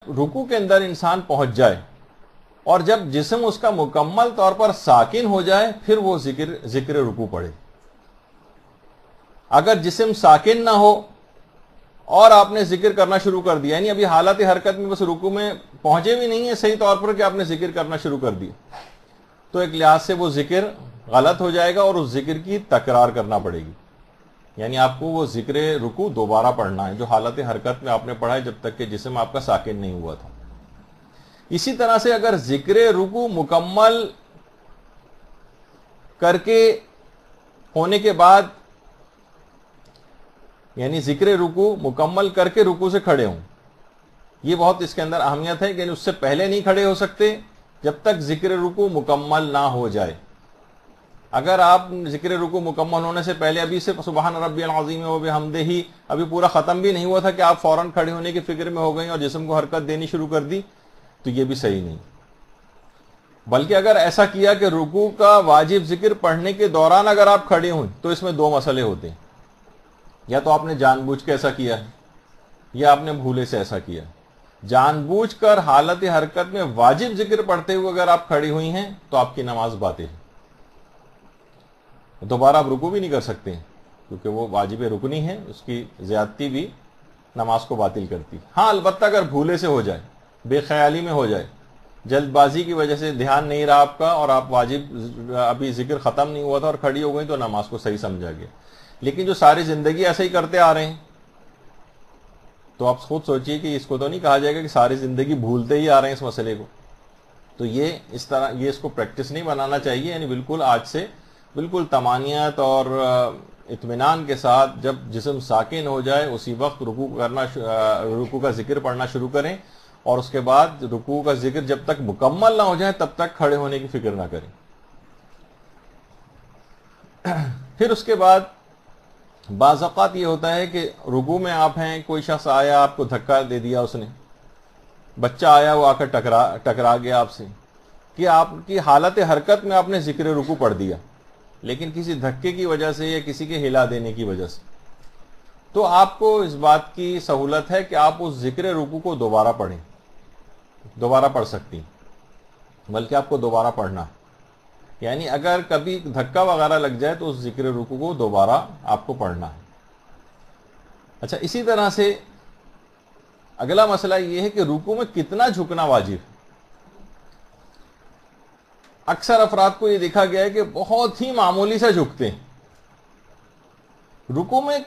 رکوع کے اندر انسان پہنچ جائے اور جب جسم اس کا مکمل طور پر ساکن ہو جائے پھر وہ ذکر رکوع پڑھے. اگر جسم ساکن نہ ہو اور آپ نے ذکر کرنا شروع کر دیا، یعنی ابھی حالت حرکت میں بس رکوع میں پہنچے بھی نہیں ہیں صحیح طور پر کہ آپ نے ذکر کرنا شروع کر دیا، تو ایک لحاظ سے وہ ذکر غلط ہو جائے گا اور اس ذکر کی تکرار کرنا پڑے گی. یعنی آپ کو وہ ذکر رکوع دوبارہ پڑھنا ہے جو حالت حرکت میں آپ نے پڑھا ہے جب تک کہ جسم آپ کا ساکن نہیں ہوا تھا. اسی طرح سے اگر ذکر رکوع مکمل کر کے ہونے کے بعد، یعنی ذکر رکوع مکمل کر کے رکوع سے کھڑے ہوں، یہ بہت اس کے اندر اہمیت ہے کہ اس سے پہلے نہیں کھڑے ہو سکتے جب تک ذکر رکوع مکمل نہ ہو جائے. اگر آپ ذکر رکوع مکمل ہونے سے پہلے ابھی سے سبحان ربی العظیم و بحمدہ ابھی پورا ختم بھی نہیں ہوا تھا کہ آپ فوراً کھڑے ہونے کی فکر میں ہو گئیں اور جسم کو حرکت دینی شروع کر دی، تو یہ بھی صحیح نہیں. بلکہ اگر ایسا کیا کہ رکوع کا واجب ذکر پڑھنے کے دوران اگر آپ کھڑے ہوئیں تو اس میں دو مسئلے ہوتے ہیں. یا تو آپ نے جان بوجھ کے ایسا کیا ہے یا آپ نے بھولے سے ایسا کیا. جان بوجھ کر حالت حرکت میں واجب ذکر پڑھتے ہوئے اگر آپ کھڑی ہوئی ہیں تو آپ کی نماز باطل ہے، دوبارہ آپ رکوع بھی نہیں کر سکتے ہیں کیونکہ وہ واجب رکنی ہے، اس کی زیادتی بھی نماز کو باطل کرتی. ہاں البتہ اگر بھولے سے ہو جائے، بے خیالی میں ہو جائے، جلد بازی کی وجہ سے دھیان نہیں رہا آپ کا اور آپ واجب ابھی ذکر ختم نہیں ہوا تھا اور کھڑی ہو گئی تو نماز کو صحیح سمجھا گیا. لیکن جو ساری زندگی ایسے ہی کرتے آ رہے ہیں تو آپ خود سوچئے کہ اس کو تو نہیں کہا جائے گا کہ ساری زندگی بھولتے ہی آ رہے ہیں اس مسئلے کو. تو یہ اس طرح یہ اس کو پریکٹس نہیں بنانا چاہیے. یعنی بالکل آج سے بالکل طمانینت اور اطمینان کے ساتھ جب جسم ساکن ہو جائے اسی وقت رکوع کا ذکر پڑھنا شروع کریں اور اس کے بعد رکوع کا ذکر جب تک مکمل نہ ہو جائے تب تک کھڑے ہونے کی فکر نہ کریں. پھر اس کے بعد بعض اوقات یہ ہوتا ہے کہ رکوع میں آپ ہیں، کوئی شخص آیا آپ کو دھکا دے دیا، اس نے بچہ آیا وہ آ کر ٹکرا گیا آپ سے، کہ آپ کی حالت حرکت میں آپ نے ذکر رکوع پڑھ دیا لیکن کسی دھکے کی وجہ سے یا کسی کے ہلا دینے کی وجہ سے، تو آپ کو اس بات کی سہولت ہے کہ آپ اس ذکر رکوع کو دوبارہ پڑھیں، دوبارہ پڑھ سکتی، بلکہ آپ کو دوبارہ پڑھنا. یعنی اگر کبھی دھکا وغیرہ لگ جائے تو اس ذکر رکوع کو دوبارہ آپ کو پڑھنا ہے. اچھا، اسی طرح سے اگلا مسئلہ یہ ہے کہ رکوع میں کتنا جھکنا واجب ہے. اکثر افراد کو یہ دیکھا گیا ہے کہ بہت ہی معمولی سے جھکتے ہیں. رکوع میں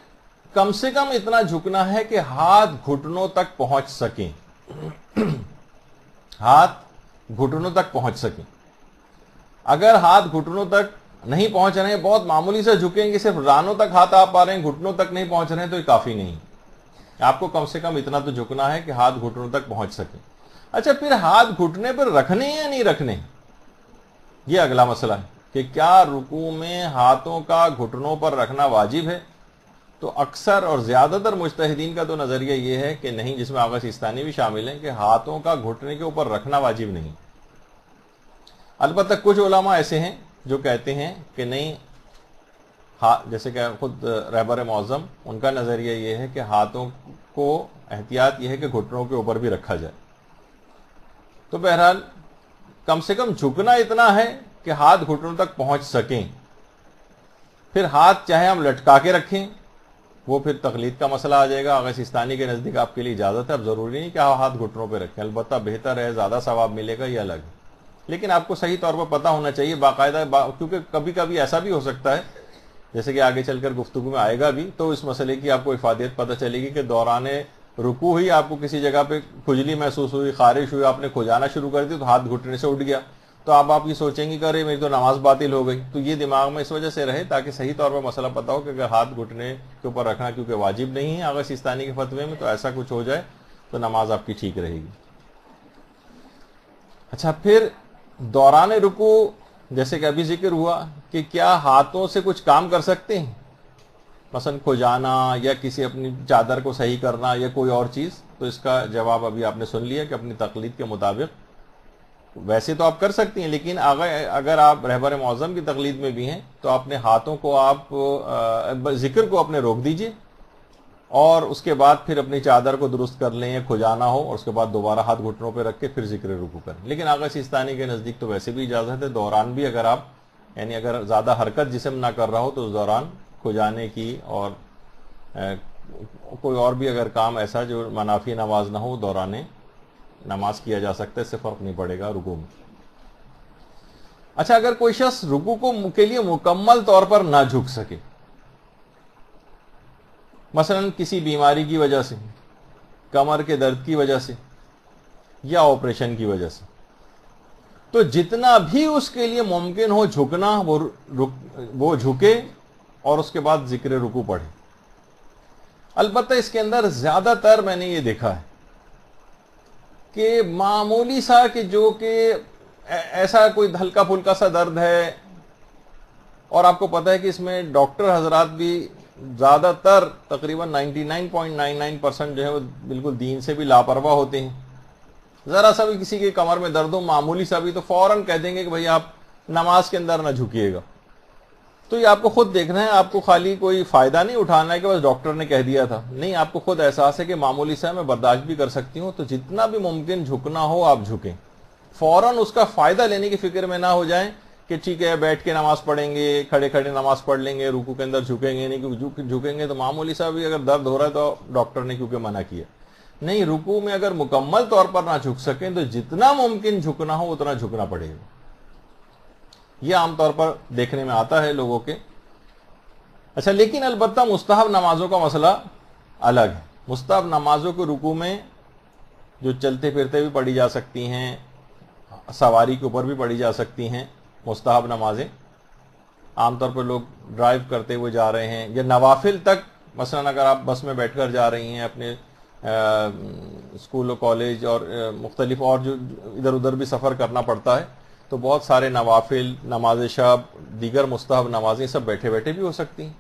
کم سے کم اتنا جھکنا ہے کہ ہاتھ گھٹنوں تک پہنچ سکیں، ہاتھ گھٹنوں تک پہنچ سکیں. اگر ہاتھ گھٹنوں تک نہیں پہنچ رہے ہیں، بہت معمولی سے جھکیں گے، صرف رانوں تک ہاتھ آپ آ رہے ہیں، گھٹنوں تک نہیں پہنچ رہے ہیں، تو یہ کافی نہیں. آپ کو کم سے کم اتنا تو جھکنا ہے کہ ہاتھ گھٹنوں تک پہنچ سکیں. اچھا، پھر ہاتھ گھٹنے پر رکھنے یا نہیں رکھنے، یہ اگلا مسئلہ ہے کہ کیا رکوع میں ہاتھوں کا گھٹنوں پر رکھنا واجب ہے. تو اکثر اور زیادہ تر مجتہدین کا تو نظریہ یہ ہے کہ نہیں، جس میں آغا سیستانی بھی شامل ہیں، کہ ہاتھوں کا گھٹنے کے اوپر رکھنا واجب نہیں. البتہ کچھ علماء ایسے ہیں جو کہتے ہیں کہ نہیں، جیسے کہ خود رہبر معظم، ان کا نظریہ یہ ہے کہ ہاتھوں کو احتیاط یہ ہے کہ گھٹنوں کے اوپر بھی رکھا جائے. تو بہرحال کم سے کم جھکنا اتنا ہے کہ ہاتھ گھٹنوں تک پہنچ سکیں. پھر ہاتھ چاہے ہم لٹکا کے رکھیں، وہ پھر تقلید کا مسئلہ آ جائے گا. آغا سیستانی کے نزدیک آپ کے لیے اجازت ہے، اب ضروری نہیں کہ ہاتھ گھٹنوں پہ رکھیں، البتہ بہتر ہے، زیادہ ثواب ملے گا، یہ الگ ہے. لیکن آپ کو صحیح طور پر پتہ ہونا چاہیے باقاعدہ، کیونکہ کبھی کبھی ایسا بھی ہو سکتا ہے، جیسے کہ آگے چل کر گفتگو میں آئے گا بھی، تو اس مسئلے کی آپ کو افادیت پتہ چلے گی کہ دوران رکوع ہی آپ کو کسی جگہ پہ کھجلی محسوس ہوئی، خارش ہوئی، آپ نے کھجانا شروع کر دی تو ہاتھ گھٹنے سے اٹھ گیا، تو آپ یہ سوچیں گے کہ ارے میری تو نماز باطل ہو گئی. تو یہ دماغ میں اس وجہ سے رہے تاکہ صحیح طور پر مسئلہ پتہ ہو کہ اگر ہاتھ گھٹنے کے اوپر رکھنا کیونکہ واجب نہیں ہے آغا سیستانی کے فتوے میں، تو ایسا کچھ ہو جائے تو نماز آپ کی ٹھیک رہے گی. اچھا، پھر دوران رکوع جیسے کہ ابھی ذکر ہوا کہ کیا ہاتھوں سے کچھ کام کر سکتے ہیں، مثلا کھجانا یا کسی اپنی چادر کو صحیح کرنا یا کوئی اور چیز. تو اس کا جواب ابھی آپ نے سن لیا کہ اپنی تقلید کے مطابق ویسے تو آپ کر سکتی ہیں، لیکن اگر آپ رہبر معظم کی تقلید میں بھی ہیں تو اپنے ہاتھوں کو آپ ذکر کو اپنے روک دیجئے. اور اس کے بعد پھر اپنی چادر کو درست کر لیں یا کھجانا ہو اور اس کے بعد دوبارہ ہاتھ گھٹنوں پہ رکھ کے پھر ذکر رکوع کریں. لیکن آقا سیستانی کے نزدیک تو ویسے بھی اجازت ہے. دوران بھی اگر آپ یعنی اگر زیادہ حرکت جسم نہ کر رہا ہو تو اس دوران کھجانے کی اور کوئی اور بھی اگر کام ایسا جو منافی نماز نہ ہو دوران نماز کیا جا سکتا ہے. اس سے فرق نہیں پڑے گا رکوع میں. اچھا اگر کوئی شخص رکوع کے لیے مکمل طور پر نہ جھک سکے, مثلا کسی بیماری کی وجہ سے, کمر کے درد کی وجہ سے یا آپریشن کی وجہ سے, تو جتنا بھی اس کے لیے ممکن ہو جھکنا وہ جھکے اور اس کے بعد ذکر رکوع پڑھے. البتہ اس کے اندر زیادہ تر میں نے یہ دیکھا ہے کہ معمولی سا کہ جو کہ ایسا کوئی ہلکا پھلکا سا درد ہے, اور آپ کو پتہ ہے کہ اس میں ڈاکٹر حضرات بھی زیادہ تر تقریباً 99.99% جو ہے وہ بالکل دین سے بھی لاپرواہ ہوتے ہیں. ذرا سا بھی کسی کے کمر میں درد ہو معمولی سا بھی تو فوراً کہہ دیں گے کہ بھئی آپ نماز کے اندر نہ جھکیے گا. تو یہ آپ کو خود دیکھنا ہے, آپ کو خالی کوئی فائدہ نہیں اٹھانا ہے کہ بس ڈاکٹر نے کہہ دیا تھا. نہیں, آپ کو خود احساس ہے کہ معمولی سا میں برداشت بھی کر سکتی ہوں, تو جتنا بھی ممکن جھکنا ہو آپ جھکیں. فوراً اس کا فائدہ لینے کی فکر میں نہ ہو جائیں کہ ٹھیک ہے بیٹھ کے نماز پڑھیں گے, کھڑے کھڑے نماز پڑھ لیں گے, رکوع کے اندر جھکیں گے نہیں, کیونکہ جھکیں گے تو معمولی سا بھی اگر درد ہو رہا ہے تو ڈاکٹر نے کیونکہ منع کیا. نہیں, رکوع میں اگر مکمل طور پر نہ جھک سکیں تو جتنا ممکن جھکنا ہو اتنا جھکنا پڑے گا. یہ عام طور پر دیکھنے میں آتا ہے لوگوں کے. اچھا, لیکن البتہ مستحب نمازوں کا مسئلہ الگ ہے. مستحب نمازوں کو رکوع میں جو چلتے پھرتے بھی پڑھی جا سکتی ہیں, سواری کے اوپر بھی پڑھی جا سکتی ہیں مستحب نمازیں. عام طور پر لوگ ڈرائیو کرتے ہوئے جا رہے ہیں یا نوافل تک, مثلا اگر آپ بس میں بیٹھ کر جا رہی ہیں اپنے اسکول و کالج اور مختلف اور جو ادھر ادھر بھی سفر کرنا پڑتا ہے, تو بہت سارے نوافل, نماز شب, دیگر مستحب نمازیں سب بیٹھے بیٹھے بھی ہو سکتی ہیں.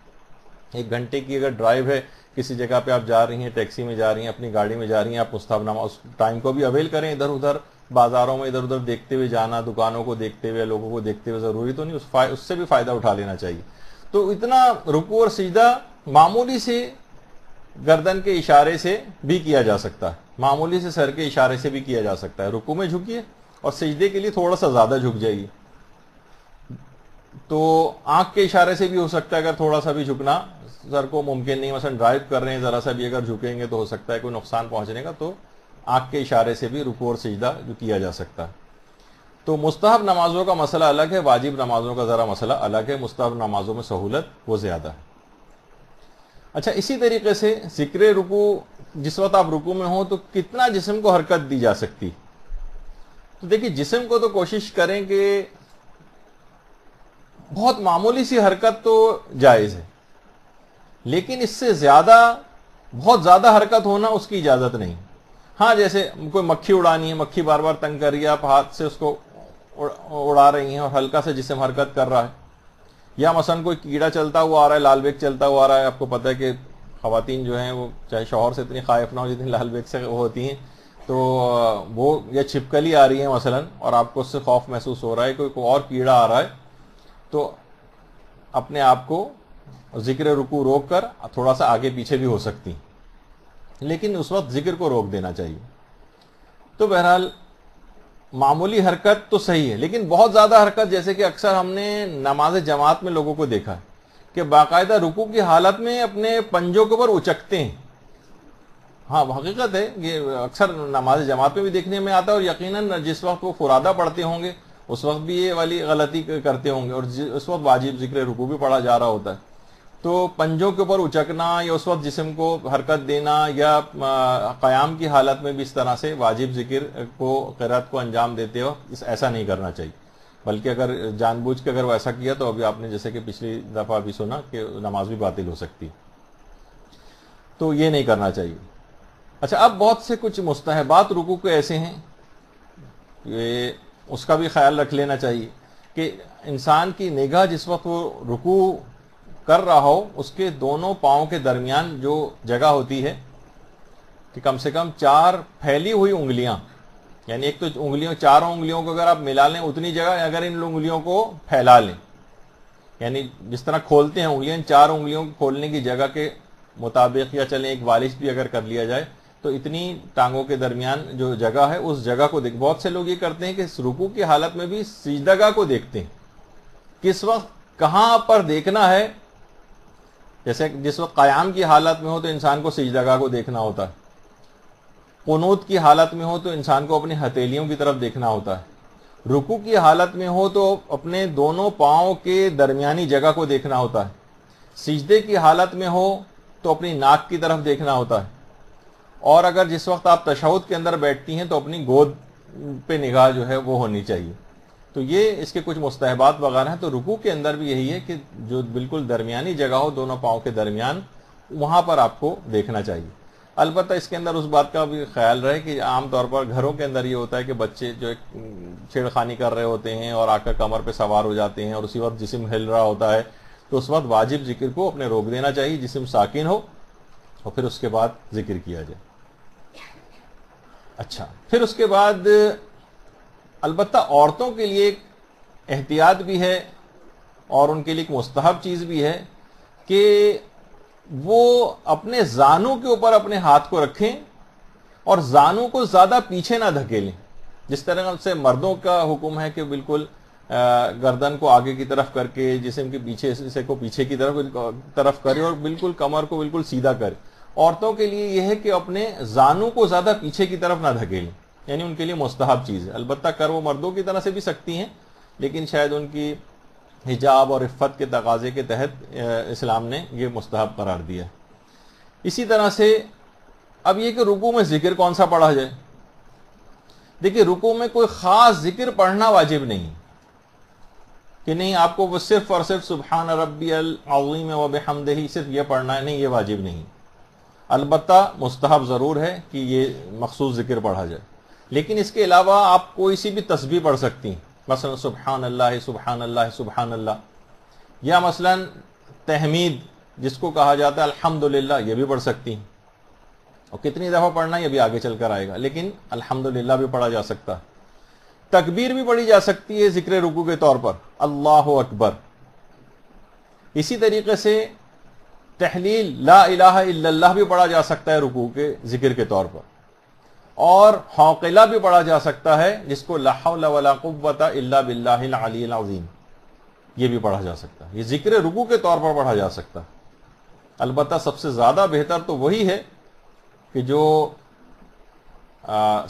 1 گھنٹے کی اگر ڈرائیو ہے, کسی جگہ پہ آپ جا رہی ہیں, ٹیکسی میں جا رہی ہیں, اپنی گاڑی میں جا رہی ہیں, آپ مستحب نماز ٹائم کو بھی اویل کریں. ادھر ادھر بازاروں میں ادھر ادھر دیکھتے ہوئے جانا, دکانوں کو دیکھتے ہوئے, لوگوں کو دیکھتے ہوئے ضروری تو نہیں, اس سے بھی فائدہ اٹھا لینا چاہیے. تو اتنا رکوع اور سجدہ معمولی سے گردن کے اشارے سے بھی کیا جا سکتا ہے, معمولی سے سر کے اشارے سے بھی کیا جا سکتا ہے. رکوع میں جھکیے اور سجدے کے لیے تھوڑا سا زیادہ جھک جائیے. تو آنکھ کے اشارے سے بھی ہو سکتا ہے, اگر تھوڑا سا بھی جھکنا سر کو ممکن نہیں, مثلا ڈرائیو کر رہے ہیں, ذرا سا بھی اگر جھکیں گے تو ہو سکتا ہے کوئی نقصان پہنچنے کا, تو آنکھ کے اشارے سے بھی رکوع اور سجدہ جو کیا جا سکتا ہے. تو مستحب نمازوں کا مسئلہ الگ ہے, واجب نمازوں کا ذرا مسئلہ الگ ہے. مستحب نمازوں میں سہولت وہ زیادہ ہے. اچھا, اسی طریقے سے ذکر رکوع, جس وقت آپ رکوع میں ہوں تو کتنا جسم کو حرکت دی جا سکتی. تو دیکھیے, جسم کو تو کوشش کریں کہ بہت معمولی سی حرکت تو جائز ہے, لیکن اس سے زیادہ بہت زیادہ حرکت ہونا اس کی اجازت نہیں. ہاں, جیسے کوئی مکھی اڑانی ہے, مکھی بار بار تنگ کر رہی ہے, آپ ہاتھ سے اس کو اڑا رہی ہیں اور ہلکا سے جسم حرکت کر رہا ہے. یا مثلا کوئی کیڑا چلتا ہوا آ رہا ہے, لال بیگ چلتا ہوا آ رہا ہے. آپ کو پتہ ہے کہ خواتین جو ہیں وہ چاہے شوہر سے اتنی خائف نہ ہو جتنی لال بیگ سے وہ ہوتی ہیں, تو وہ یا چھپکلی آ رہی ہے مثلا اور آپ کو اس سے خوف محسوس ہو رہا ہے, کوئی اور کیڑا آ رہا ہے, تو اپنے آپ کو ذکر رکوع روک کر تھوڑا سا آگے پیچھے بھی ہو سکتی, لیکن اس وقت ذکر کو روک دینا چاہیے. تو بہرحال معمولی حرکت تو صحیح ہے, لیکن بہت زیادہ حرکت, جیسے کہ اکثر ہم نے نماز جماعت میں لوگوں کو دیکھا ہے کہ باقاعدہ رکوع کی حالت میں اپنے پنجوں کے اوپر اچکتے ہیں. ہاں, حقیقت ہے یہ اکثر نماز جماعت میں بھی دیکھنے میں آتا ہے, اور یقیناً جس وقت وہ فرادہ پڑھتے ہوں گے اس وقت بھی یہ والی غلطی کرتے ہوں گے, اور اس وقت واجب ذکر رکوع بھی پڑھا جا رہا ہوتا ہے. تو پنجوں کے اوپر اچکنا یا اس وقت جسم کو حرکت دینا یا قیام کی حالت میں بھی اس طرح سے واجب ذکر کو, قرات کو انجام دیتے وقت ایسا نہیں کرنا چاہیے. بلکہ اگر جان بوجھ کے اگر وہ ایسا کیا تو ابھی آپ نے جیسے کہ پچھلی دفعہ بھی سنا کہ نماز بھی باطل ہو سکتی, تو یہ نہیں کرنا چاہیے. اچھا, اب بہت سے کچھ مستحبات رکوع کے ایسے ہیں, یہ اس کا بھی خیال رکھ لینا چاہیے کہ انسان کی نگاہ جس وقت وہ رکوع کر رہا ہو اس کے دونوں پاؤں کے درمیان جو جگہ ہوتی ہے کہ کم سے کم 4 پھیلی ہوئی انگلیاں, یعنی ایک تو انگلیوں, چاروں انگلیوں کو اگر آپ ملا لیں اتنی جگہ, اگر ان انگلیوں کو پھیلا لیں, یعنی جس طرح کھولتے ہیں انگلیاں, 4 انگلیوں کو کھولنے کی جگہ کے مطابق یا چلیں ایک والش بھی اگر کر لیا جائے تو اتنی ٹانگوں کے درمیان جو جگہ ہے اس جگہ کو دیکھ. بہت سے لوگ یہ کرتے ہیں کہ رکوع کی حالت میں بھی سجدہ گاہ کو دیکھتے ہیں, کس وقت کہاں پر دیکھنا ہے. جیسے جس وقت قیام کی حالت میں ہو تو انسان کو سجدہ گاہ کو دیکھنا ہوتا ہے, قنوت کی حالت میں ہو تو انسان کو اپنی ہتھیلیوں کی طرف دیکھنا ہوتا ہے, رکوع کی حالت میں ہو تو اپنے دونوں پاؤں کے درمیانی جگہ کو دیکھنا ہوتا ہے, سجدے کی حالت میں ہو تو اپنی ناک کی طرف دیکھنا ہوتا ہے, اور اگر جس وقت آپ تشہد کے اندر بیٹھتی ہیں تو اپنی گود پہ نگاہ جو ہے وہ ہونی چاہیے. تو یہ اس کے کچھ مستحبات وغیرہ ہیں. تو رکوع کے اندر بھی یہی ہے کہ جو بالکل درمیانی جگہ ہو دونوں پاؤں کے درمیان, وہاں پر آپ کو دیکھنا چاہیے. البتہ اس کے اندر اس بات کا بھی خیال رہے کہ عام طور پر گھروں کے اندر یہ ہوتا ہے کہ بچے جو ایک چھیڑخانی کر رہے ہوتے ہیں اور آ کر کمر پہ سوار ہو جاتے ہیں اور اسی وقت جسم ہل رہا ہوتا ہے, تو اس وقت واجب ذکر کو اپنے روک دینا چاہیے, جسم ساکن ہو اور پھر اس کے بعد ذکر کیا جائے. اچھا, پھر اس کے بعد البتہ عورتوں کے لیے ایک احتیاط بھی ہے اور ان کے لیے ایک مستحب چیز بھی ہے کہ وہ اپنے زانوں کے اوپر اپنے ہاتھ کو رکھیں اور زانوں کو زیادہ پیچھے نہ دھکیلیں. جس طرح سے مردوں کا حکم ہے کہ بالکل گردن کو آگے کی طرف کر کے جسم کے پیچھے حصے کو پیچھے کی طرف کرے اور بالکل کمر کو بالکل سیدھا کرے. عورتوں کے لیے یہ ہے کہ اپنے زانوں کو زیادہ پیچھے کی طرف نہ دھکیلیں, یعنی ان کے لیے مستحب چیز ہے. البتہ کر وہ مردوں کی طرح سے بھی سکتی ہیں, لیکن شاید ان کی حجاب اور عفت کے تقاضے کے تحت اسلام نے یہ مستحب قرار دیا. اسی طرح سے اب یہ کہ رکوع میں ذکر کون سا پڑھا جائے. دیکھیے, رکوع میں کوئی خاص ذکر پڑھنا واجب نہیں کہ نہیں آپ کو وہ صرف اور صرف سبحان ربی العظیم و بحمدہ صرف یہ پڑھنا ہے, نہیں, یہ واجب نہیں. البتہ مستحب ضرور ہے کہ یہ مخصوص ذکر پڑھا جائے, لیکن اس کے علاوہ آپ کوئی سی بھی تسبیح پڑھ سکتی ہیں, مثلا سبحان اللہ سبحان اللہ سبحان اللہ, یا مثلا تحمید جس کو کہا جاتا ہے الحمدللہ, یہ بھی پڑھ سکتی ہیں. اور کتنی دفعہ پڑھنا یہ بھی آگے چل کر آئے گا, لیکن الحمدللہ بھی پڑھا جا سکتا ہے. تکبیر بھی پڑھی جا سکتی ہے ذکر رکوع کے طور پر, اللہ اکبر. اسی طریقے سے تحلیل لا الہ الا اللہ بھی پڑھا جا سکتا ہے رکوع کے ذکر کے طور پر, اور حوقلہ بھی پڑھا جا سکتا ہے جس کو لا حول ولا قوت الا باللہ العلی العظیم, یہ بھی پڑھا جا سکتا ہے. یہ ذکر رکوع کے طور پر پڑھا جا سکتا ہے. البتہ سب سے زیادہ بہتر تو وہی ہے کہ جو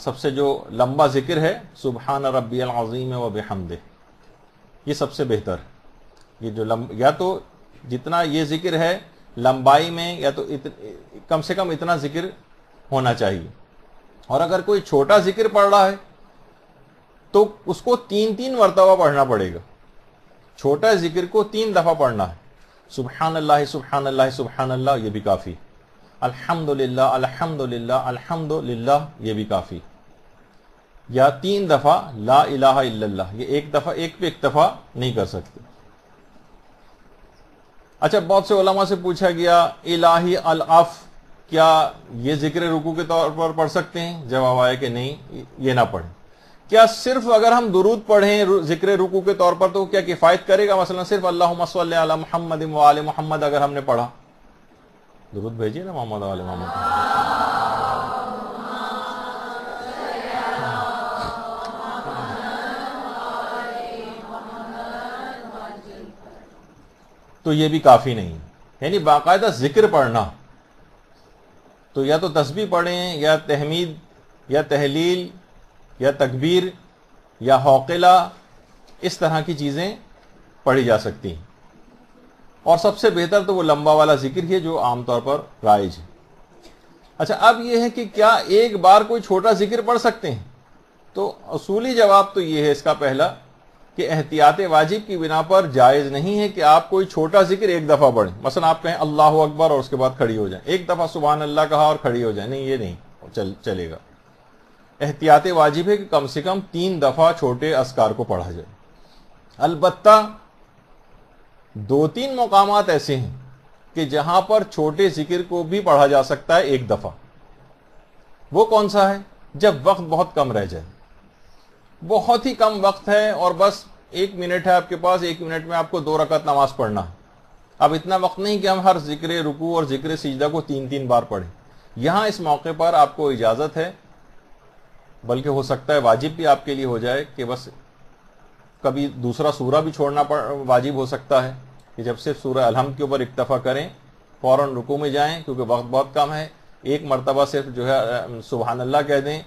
سب سے جو لمبا ذکر ہے سبحان ربی العظیم و بحمدہ, یہ سب سے بہتر. یہ جو یا تو جتنا یہ ذکر ہے لمبائی میں, یا تو کم سے کم اتنا ذکر ہونا چاہیے. اور اگر کوئی چھوٹا ذکر پڑھ رہا ہے تو اس کو 3 مرتبہ پڑھنا پڑے گا. چھوٹا ذکر کو 3 دفعہ پڑھنا ہے. سبحان اللہ سبحان اللہ سبحان اللہ, یہ بھی کافی. الحمدللہ الحمدللہ الحمدللہ, یہ بھی کافی. یا 3 دفعہ لا الہ الا اللہ, یہ ایک پہ اکتفا نہیں کر سکتے. اچھا, بہت سے علماء سے پوچھا گیا الہی العف, کیا یہ ذکر رکوع کے طور پر پڑھ سکتے ہیں؟ جواب آیا کہ نہیں, یہ نہ پڑھیں. کیا صرف اگر ہم درود پڑھیں ذکر رکوع کے طور پر تو کیا کفایت کرے گا؟ مثلا صرف اللہم صلی علی محمد و آل محمد اگر ہم نے پڑھا, درود بھیجیے نا محمد و آل محمد, تو یہ بھی کافی نہیں. یعنی باقاعدہ ذکر پڑھنا, تو یا تو تسبیح پڑھیں یا تحمید یا تحلیل یا تکبیر یا حوقلہ, اس طرح کی چیزیں پڑھی جا سکتی ہیں. اور سب سے بہتر تو وہ لمبا والا ذکر ہی ہے جو عام طور پر رائج ہے. اچھا, اب یہ ہے کہ کیا ایک بار کوئی چھوٹا ذکر پڑھ سکتے ہیں؟ تو اصولی جواب تو یہ ہے اس کا پہلا کہ احتیاط واجب کی بنا پر جائز نہیں ہے کہ آپ کوئی چھوٹا ذکر ایک دفعہ پڑھیں. مثلا آپ کہیں اللہ اکبر اور اس کے بعد کھڑی ہو جائیں, ایک دفعہ سبحان اللہ کہا اور کھڑی ہو جائیں, نہیں, یہ نہیں چلے گا. احتیاط واجب ہے کہ کم سے کم 3 دفعہ چھوٹے اذکار کو پڑھا جائے. البتہ 2-3 مقامات ایسے ہیں کہ جہاں پر چھوٹے ذکر کو بھی پڑھا جا سکتا ہے ایک دفعہ. وہ کون سا ہے؟ جب وقت بہت کم رہ جائے, بہت ہی کم وقت ہے اور بس 1 منٹ ہے آپ کے پاس, 1 منٹ میں آپ کو 2 رکعت نماز پڑھنا ہے. اب اتنا وقت نہیں کہ ہم ہر ذکر رکوع اور ذکر سجدہ کو 3 بار پڑھیں. یہاں اس موقع پر آپ کو اجازت ہے، بلکہ ہو سکتا ہے واجب بھی آپ کے لیے ہو جائے کہ بس کبھی دوسرا سورہ بھی چھوڑنا واجب ہو سکتا ہے کہ جب صرف سورہ الحمد کے اوپر اکتفا کریں، فوراً رکوع میں جائیں کیونکہ وقت بہت کم ہے، ایک مرتبہ صرف جو ہے سبحان اللہ کہہ دیں،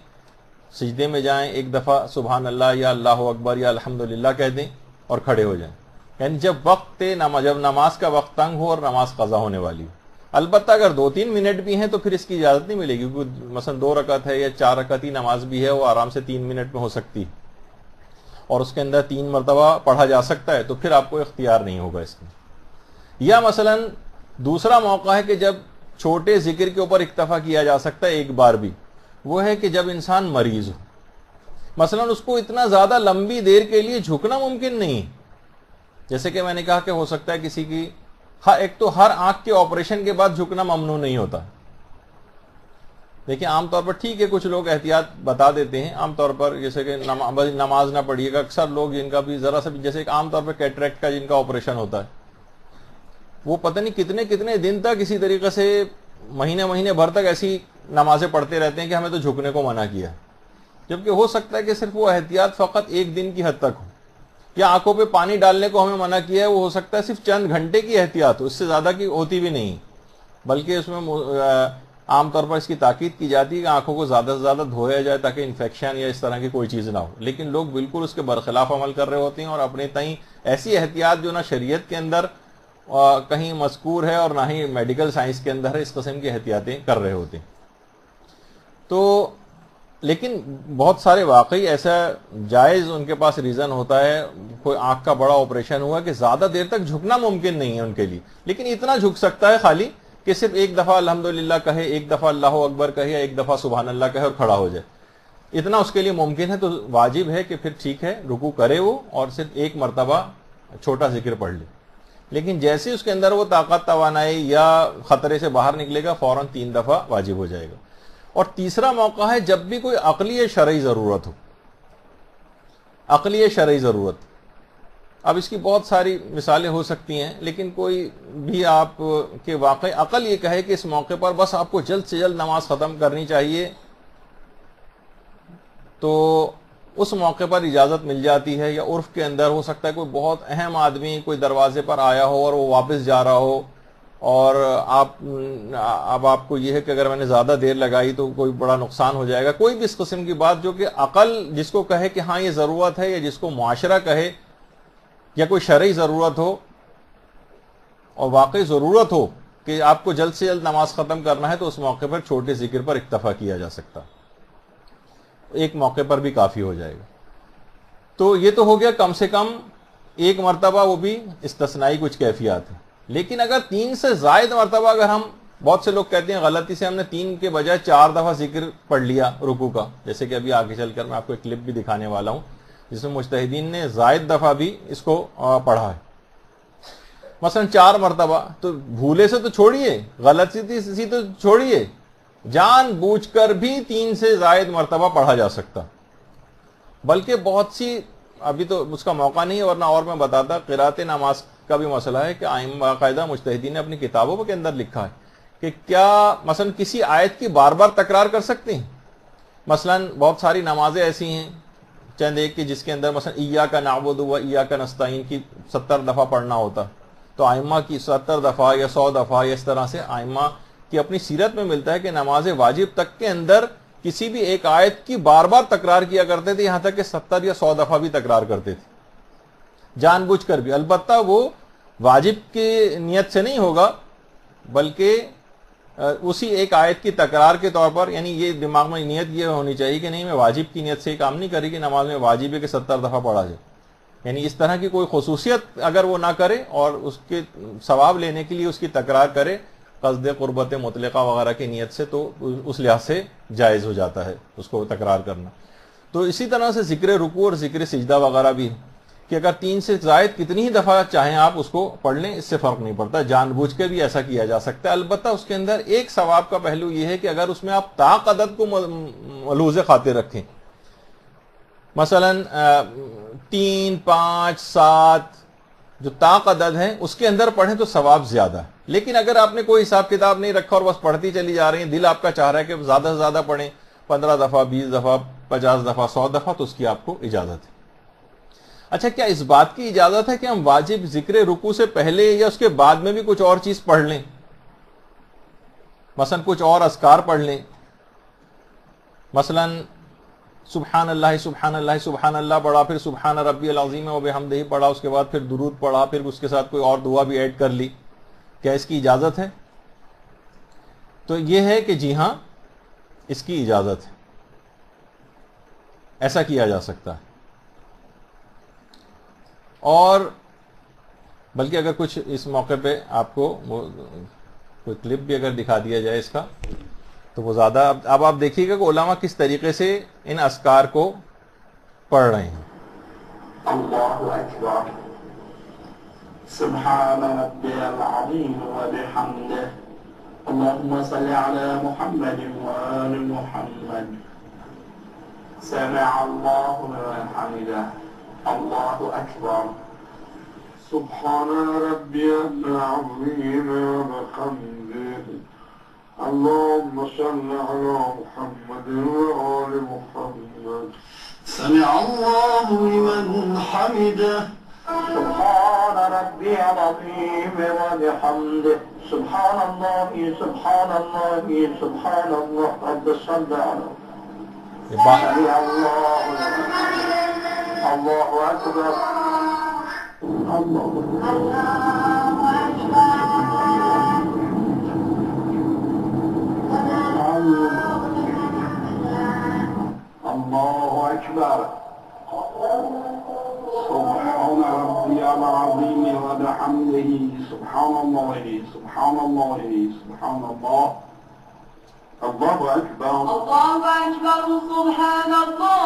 سجدے میں جائیں ایک دفعہ سبحان اللہ یا اللہ اکبر یا الحمدللہ کہہ دیں اور کھڑے ہو جائیں. یعنی جب نماز کا وقت تنگ ہو اور نماز قضا ہونے والی ہو. البتہ اگر 2-3 منٹ بھی ہیں تو پھر اس کی اجازت نہیں ملے گی، کیونکہ مثلا 2 رکعت ہے یا 4 رکعت ہی نماز بھی ہے، وہ آرام سے 3 منٹ میں ہو سکتی اور اس کے اندر 3 مرتبہ پڑھا جا سکتا ہے، تو پھر آپ کو اختیار نہیں ہوگا اس میں. یا مثلا دوسرا موقع ہے کہ جب چھوٹے ذکر کے اوپر اکتفا کیا جا سکتا ہے ایک بار بھی، وہ ہے کہ جب انسان مریض ہو، مثلا اس کو اتنا زیادہ لمبی دیر کے لیے جھکنا ممکن نہیں. جیسے کہ میں نے کہا کہ ہو سکتا ہے کسی کی ایک تو ہر آنکھ کے آپریشن کے بعد جھکنا ممنوع نہیں ہوتا. دیکھیں عام طور پر ٹھیک ہے کچھ لوگ احتیاط بتا دیتے ہیں، عام طور پر جیسے کہ نماز نہ پڑھیے گا، اکثر لوگ جن کا بھی ذرا سا بھی جیسے عام طور پر کیٹریکٹ کا جن کا آپریشن ہوتا ہے، وہ پتہ نہیں کتنے دن تک اسی طریقے سے مہینے بھر تک ایسی نمازیں پڑھتے رہتے ہیں کہ ہمیں تو جھکنے کو منع کیا، جبکہ ہو سکتا ہے کہ صرف وہ احتیاط فقط 1 دن کی حد تک ہو. یا آنکھوں پہ پانی ڈالنے کو ہمیں منع کیا ہے، وہ ہو سکتا ہے صرف چند گھنٹے کی احتیاط ہو، اس سے زیادہ کی ہوتی بھی نہیں، بلکہ اس میں عام طور پر اس کی تاکید کی جاتی ہے کہ آنکھوں کو زیادہ سے زیادہ دھویا جائے تاکہ انفیکشن یا اس طرح کی کوئی چیز نہ ہو. لیکن لوگ بالکل اس کے برخلاف عمل کر رہے ہوتے ہیں اور اپنے تئیں ایسی احتیاط جو نہ شریعت کے اندر کہیں مذکور ہے اور نہ ہی میڈیکل سائنس کے اندر ہے، اس قسم کی احتیاطیں کر رہے ہوتے ہیں. تو لیکن بہت سارے واقعی ایسا جائز ان کے پاس ریزن ہوتا ہے، کوئی آنکھ کا بڑا آپریشن ہوا کہ زیادہ دیر تک جھکنا ممکن نہیں ہے ان کے لیے، لیکن اتنا جھک سکتا ہے خالی کہ صرف ایک دفعہ الحمدللہ کہے، ایک دفعہ اللہ اکبر کہے یا ایک دفعہ سبحان اللہ کہے اور کھڑا ہو جائے. اتنا اس کے لیے ممکن ہے تو واجب ہے کہ پھر ٹھیک ہے رکوع کرے وہ اور صرف ایک مرتبہ چھوٹا ذکر پڑھ لے. لیکن جیسے اس کے اندر وہ طاقت توانائی یا خطرے سے باہر نکلے گا فوراً 3 دفعہ واجب ہو جائے گا. اور تیسرا موقع ہے جب بھی کوئی عقلی شرعی ضرورت ہو. عقلی شرعی ضرورت، اب اس کی بہت ساری مثالیں ہو سکتی ہیں، لیکن کوئی بھی آپ کے واقع عقل یہ کہے کہ اس موقع پر بس آپ کو جلد سے جلد نماز ختم کرنی چاہیے، تو اس موقع پر اجازت مل جاتی ہے. یا عرف کے اندر ہو سکتا ہے کوئی بہت اہم آدمی کوئی دروازے پر آیا ہو اور وہ واپس جا رہا ہو، اور اب آپ کو یہ ہے کہ اگر میں نے زیادہ دیر لگائی تو کوئی بڑا نقصان ہو جائے گا. کوئی بھی اس قسم کی بات جو کہ عقل جس کو کہے کہ ہاں یہ ضرورت ہے، یا جس کو معاشرہ کہے، یا کوئی شرعی ضرورت ہو اور واقعی ضرورت ہو کہ آپ کو جلد سے جلد نماز ختم کرنا ہے، تو اس موقع پر چھوٹے ذکر پر اکتفا کیا جا سکتا، ایک موقع پر بھی کافی ہو جائے گا. تو یہ تو ہو گیا کم سے کم ایک مرتبہ، وہ بھی استثنائی کچھ کیفیات ہیں. لیکن اگر 3 سے زائد مرتبہ، اگر ہم بہت سے لوگ کہتے ہیں غلطی سے ہم نے 3 کے بجائے 4 دفعہ ذکر پڑھ لیا رکوع کا، جیسے کہ ابھی آگے چل کر میں آپ کو ایک کلپ بھی دکھانے والا ہوں جس میں مجتہدین نے زائد دفعہ بھی اس کو پڑھا ہے، مثلا 4 مرتبہ. تو بھولے سے تو چھوڑیے، غلطی سے تو چھوڑیے، جان بوجھ کر بھی 3 سے زائد مرتبہ پڑھا جا سکتا. بلکہ بہت سی، ابھی تو اس کا موقع نہیں ہے ورنہ اور میں بتاتا، قرات نماز کا بھی مسئلہ ہے کہ باقاعدہ مجتہدین نے اپنی کتابوں کے اندر لکھا ہے کہ کیا مثلا کسی آیت کی بار بار تکرار کر سکتے ہیں. مثلا بہت ساری نمازیں ایسی ہیں، چند ایک کی جس کے اندر مثلا ایاک نعبد و ایاک نستعین کی 70 دفعہ پڑھنا ہوتا، تو ائمہ کی 70 دفعہ یا 100 دفعہ یا اس طرح سے ائمہ کی اپنی سیرت میں ملتا ہے کہ نماز واجب تک کے اندر کسی بھی ایک آیت کی بار بار تکرار کیا کرتے تھے، یہاں تک کہ 70 یا 100 دفعہ بھی تکرار کرتے تھے جان بوجھ کر بھی. البتہ وہ واجب کی نیت سے نہیں ہوگا، بلکہ اسی ایک آیت کی تکرار کے طور پر، یعنی یہ دماغ میں نیت یہ ہونی چاہیے کہ نہیں میں واجب کی نیت سے یہ کام نہیں کری کہ نماز میں واجب ہے کہ 70 دفعہ پڑھا جائے. یعنی اس طرح کی کوئی خصوصیت اگر وہ نہ کرے اور اس کے ثواب لینے کے لیے اس کی تکرار کرے قصد قربت مطلقہ وغیرہ کی نیت سے، تو اس لحاظ سے جائز ہو جاتا ہے اس کو تکرار کرنا. تو اسی طرح سے ذکر رکوع اور ذکر سجدہ وغیرہ بھی کہ اگر 3 سے زائد کتنی ہی دفعہ چاہیں آپ اس کو پڑھ لیں، اس سے فرق نہیں پڑتا، جان بوجھ کے بھی ایسا کیا جا سکتا ہے. البتہ اس کے اندر ایک ثواب کا پہلو یہ ہے کہ اگر اس میں آپ طاق عدد کو ملحوظ خاطر رکھیں، مثلا 3، 5، 7 جو طاق عدد ہے اس کے اندر پڑھیں تو ثواب زیادہ ہے. لیکن اگر آپ نے کوئی حساب کتاب نہیں رکھا اور بس پڑھتی چلی جا رہی ہیں, دل آپ کا چاہ رہا ہے کہ زیادہ سے زیادہ پڑھیں, 15 دفعہ 20 دفعہ 50 دفعہ 100 دفعہ, تو اس کی آپ کو اجازت ہے. اچھا, کیا اس بات کی اجازت ہے کہ ہم واجب ذکر رکوع سے پہلے یا اس کے بعد میں بھی کچھ اور چیز پڑھ لیں؟ مثلا کچھ اور اذکار پڑھ لیں, مثلا سبحان اللہ سبحان اللہ سبحان اللہ پڑھا, پھر سبحان ربی العظیم و بحمدہ پڑھا, اس کے بعد پھر درود پڑھا, پھر اس کے ساتھ کوئی اور دعا بھی ایڈ کر لی. کیا اس کی اجازت ہے؟ تو یہ ہے کہ جی ہاں, اس کی اجازت ہے, ایسا کیا جا سکتا ہے. اور بلکہ اگر کچھ اس موقع پہ آپ کو کوئی کلپ بھی اگر دکھا دیا جائے اس کا تو وہ زیادہ, اب آپ دیکھیے گا کہ علماء کس طریقے سے ان اذکار کو پڑھ رہے ہیں. اللہ اکبر سبحان ربی العظیم و بحمدہ اللہم صلی علی محمد و آل محمد سمع اللہ لمن حمدہ اللہ اکبر سبحان ربی العظیم و بحمدہ اللهم صل على محمد وآل محمد سمع الله لمن حمده سبحان ربي العظيم وبحمده سبحان الله سبحان الله سبحان الله رب صل على سمع الله أكبر الله أكبر سبحان ربي العظيم وبحمده سبحان الله سبحان الله سبحان الله الله أكبر الله أكبر سبحان الله